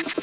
The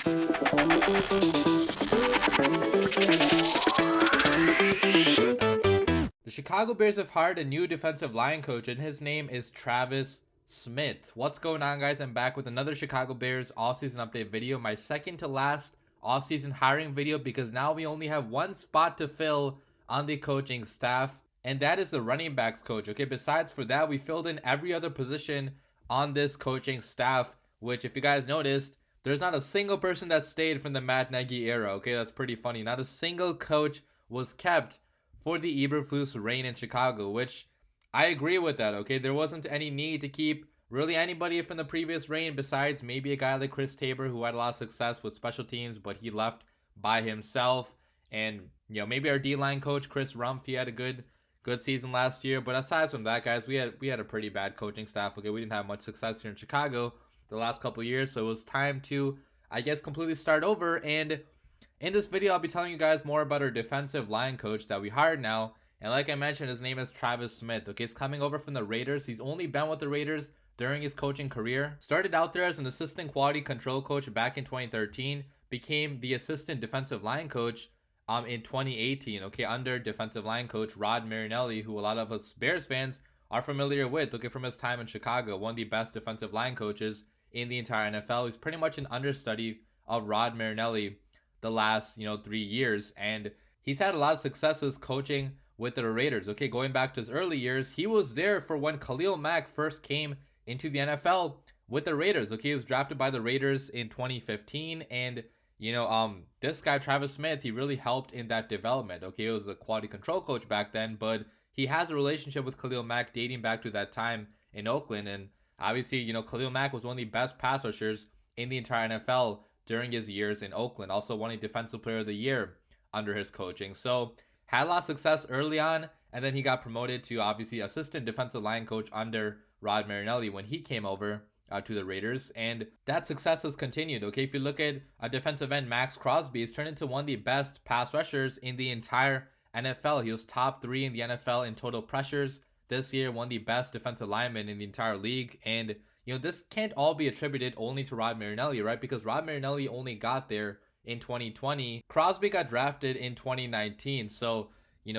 Chicago Bears have hired a new defensive line coach, and his name is Travis Smith. What's going on, guys? I'm back with another Chicago Bears offseason update video, my second to last offseason hiring video, because now we only have one spot to fill on the coaching staff, and that is the running backs coach. Okay, besides for that, we filled in every other position on this coaching staff, which, if you guys noticed, there's not a single person that stayed from the Matt Nagy era. Okay, that's pretty funny. Not a single coach was kept for the Eberflus reign in Chicago, which I agree with that. Okay, there wasn't any need to keep really anybody from the previous reign besides maybe a guy like Chris Tabor, who had a lot of success with special teams, but he left by himself. And maybe our D-line coach Chris Rumph, he had a good season last year. But aside from that, guys, we had a pretty bad coaching staff. Okay, we didn't have much success here in Chicago the last couple of years, so it was time to, I guess, completely start over. And in this video, I'll be telling you guys more about our defensive line coach that we hired now. And like I mentioned, his name is Travis Smith. Okay, he's coming over from the Raiders. He's only been with the Raiders during his coaching career. Started out there as an assistant quality control coach back in 2013. Became the assistant defensive line coach in 2018. Okay, under defensive line coach Rod Marinelli, who a lot of us Bears fans are familiar with. Okay, from his time in Chicago, one of the best defensive line coaches in the entire NFL. He's pretty much an understudy of Rod Marinelli the last 3 years, and he's had a lot of successes coaching with the Raiders. Okay, going back to his early years, he was there for when Khalil Mack first came into the NFL with the Raiders. Okay, he was drafted by the Raiders in 2015, and this guy Travis Smith, he really helped in that development. Okay, he was a quality control coach back then, but he has a relationship with Khalil Mack dating back to that time in Oakland. And obviously, Khalil Mack was one of the best pass rushers in the entire NFL during his years in Oakland. Also won a Defensive Player of the Year under his coaching. So had a lot of success early on, and then he got promoted to obviously assistant defensive line coach under Rod Marinelli when he came over to the Raiders, and that success has continued. Okay, if you look at a defensive end, Max Crosby has turned into one of the best pass rushers in the entire NFL. He was top 3 in the NFL in total pressures this year, one of the best defensive linemen in the entire league. And this can't all be attributed only to Rod Marinelli, right? Because Rod Marinelli only got there in 2020. Crosby got drafted in 2019, so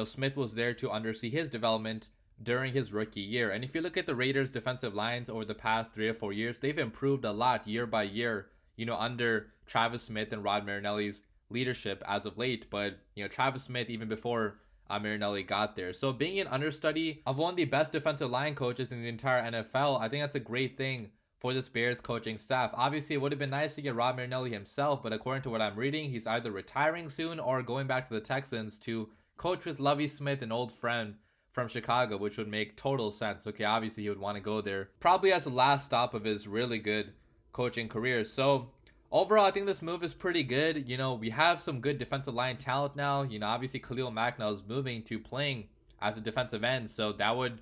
Smith was there to undersee his development during his rookie year. And if you look at the Raiders defensive lines over the past 3 or 4 years, they've improved a lot year by year, under Travis Smith and Rod Marinelli's leadership as of late. But Travis Smith, even before Marinelli got there. So being an understudy of one of the best defensive line coaches in the entire NFL, I think that's a great thing for this Bears coaching staff. Obviously, it would have been nice to get Rod Marinelli himself, but according to what I'm reading, he's either retiring soon or going back to the Texans to coach with Lovie Smith, an old friend from Chicago, which would make total sense. Okay, obviously he would want to go there, probably as the last stop of his really good coaching career. So overall, I think this move is pretty good. We have some good defensive line talent now. Obviously Khalil Mack now is moving to playing as a defensive end, so that would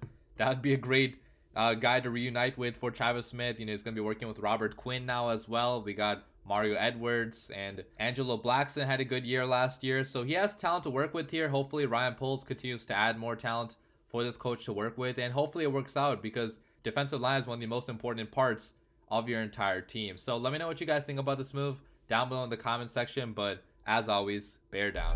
be a great guy to reunite with for Travis Smith. He's going to be working with Robert Quinn now as well. We got Mario Edwards, and Angelo Blackson had a good year last year, so he has talent to work with here. Hopefully Ryan Poles continues to add more talent for this coach to work with, and hopefully it works out, because defensive line is one of the most important parts of your entire team. So let me know what you guys think about this move down below in the comment section, but as always, bear down.